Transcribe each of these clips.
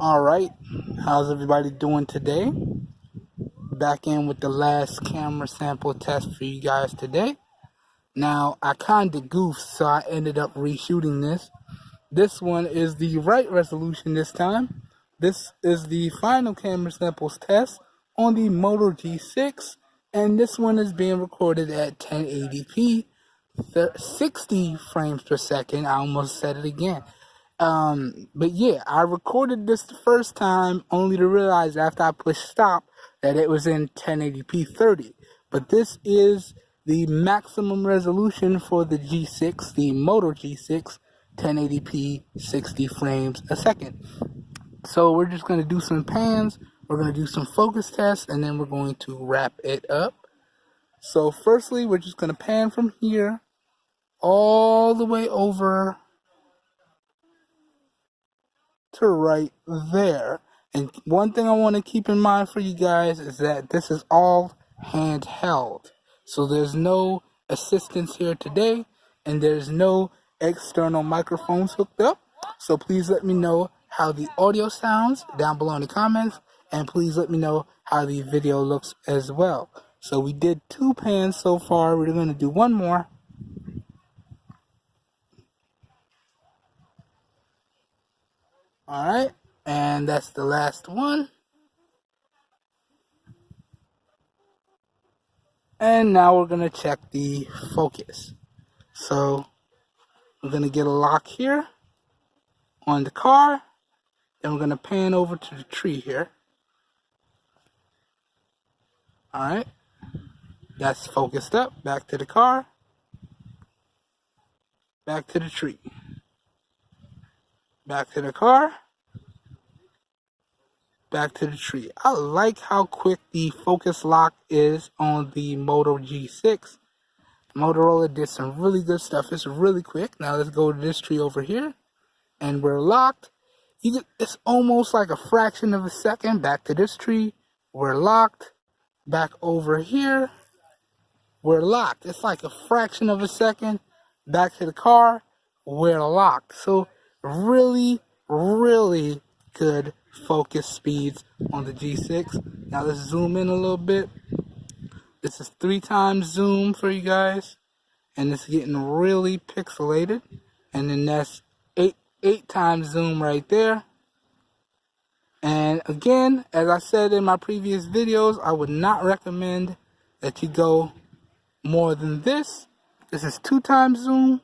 Alright, how's everybody doing today? Back in with the last camera sample test for you guys today. Now, I kinda goofed, so I ended up reshooting this. This one is the right resolution this time. This is the final camera samples test on the Moto G6, and this one is being recorded at 1080p, 60 frames per second. I almost said it again. But yeah, I recorded this the first time only to realize after I pushed stop that it was in 1080p 30. But this is the maximum resolution for the G6, the Moto G6, 1080p 60 frames a second. So we're just going to do some pans, we're going to do some focus tests, and then we're going to wrap it up. So firstly, we're just going to pan from here all the way over to right there. And one thing I want to keep in mind for you guys is that this is all handheld. So there's no assistance here today, and there's no external microphones hooked up. So please let me know how the audio sounds down below in the comments, and please let me know how the video looks as well. So we did 2 pans so far. We're going to do one more. Alright, and that's the last one. And now we're going to check the focus. So we're going to get a lock here on the car. Then we're going to pan over to the tree here. Alright, that's focused up. Back to the car. Back to the tree. Back to the car. Back to the tree. I like how quick the focus lock is on the Moto G6. Motorola did some really good stuff. It's really quick. Now let's go to this tree over here. And we're locked. It's almost like a fraction of a second. Back to this tree. We're locked. Back over here. We're locked. It's like a fraction of a second. Back to the car. We're locked. So really, really good focus speeds on the G6. Now let's zoom in a little bit. This is 3 times zoom for you guys, and it's getting really pixelated. And then that's 8 times zoom right there. And again, as I said in my previous videos, I would not recommend that you go more than this. This is 2 times zoom.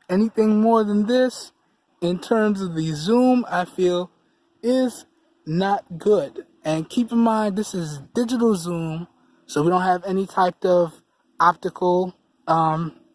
Anything more than this in terms of the zoom, I feel is not good. And keep in mind, this is digital zoom, so we don't have any type of optical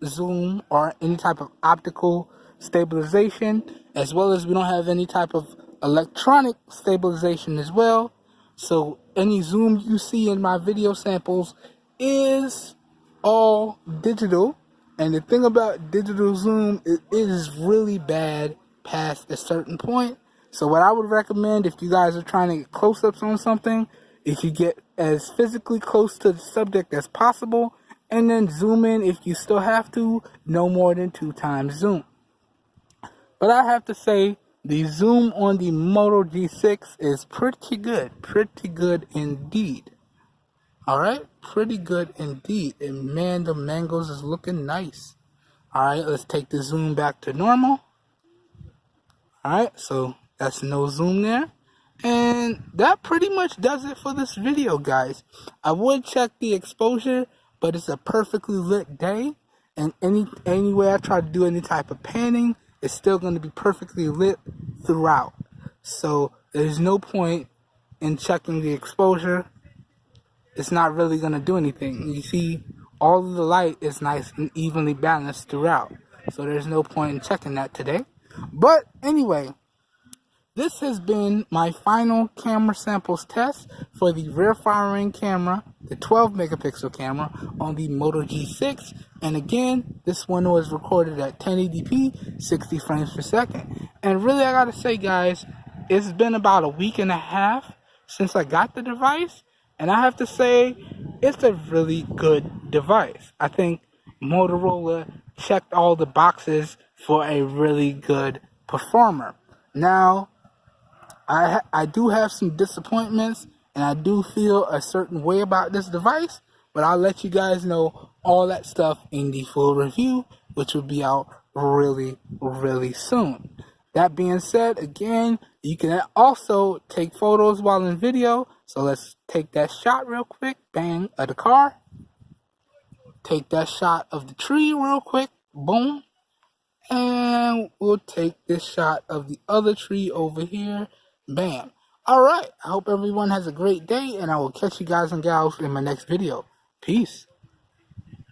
zoom or any type of optical stabilization, as well as we don't have any type of electronic stabilization as well. So any zoom you see in my video samples is all digital. And the thing about digital zoom, it is really bad past a certain point. So what I would recommend if you guys are trying to get close-ups on something, is you get as physically close to the subject as possible, and then zoom in if you still have to, no more than 2 times zoom. But I have to say, the zoom on the Moto G6 is pretty good indeed. Alright, pretty good indeed. And man, the mangoes is looking nice. Alright, let's take the zoom back to normal. Alright, so that's no zoom there. And that pretty much does it for this video, guys. I would check the exposure, but it's a perfectly lit day. And any way I try to do any type of panning, it's still going to be perfectly lit throughout. So there's no point in checking the exposure. It's not really going to do anything. You see, all of the light is nice and evenly balanced throughout. So there's no point in checking that today. But anyway, this has been my final camera samples test for the rear firing camera, the 12 megapixel camera on the Moto G6. And again, this one was recorded at 1080p, 60 frames per second. And really, I gotta say, guys, it's been about a week and a half since I got the device. And I have to say, it's a really good device. I think Motorola checked all the boxes for a really good performer. Now, I do have some disappointments, and I do feel a certain way about this device, but I'll let you guys know all that stuff in the full review, which will be out really, really soon. That being said, again, you can also take photos while in video. So let's take that shot real quick. Bang, of the car. Take that shot of the tree real quick. Boom. And we'll take this shot of the other tree over here. Bam. Alright, I hope everyone has a great day, and I will catch you guys and gals in my next video. Peace.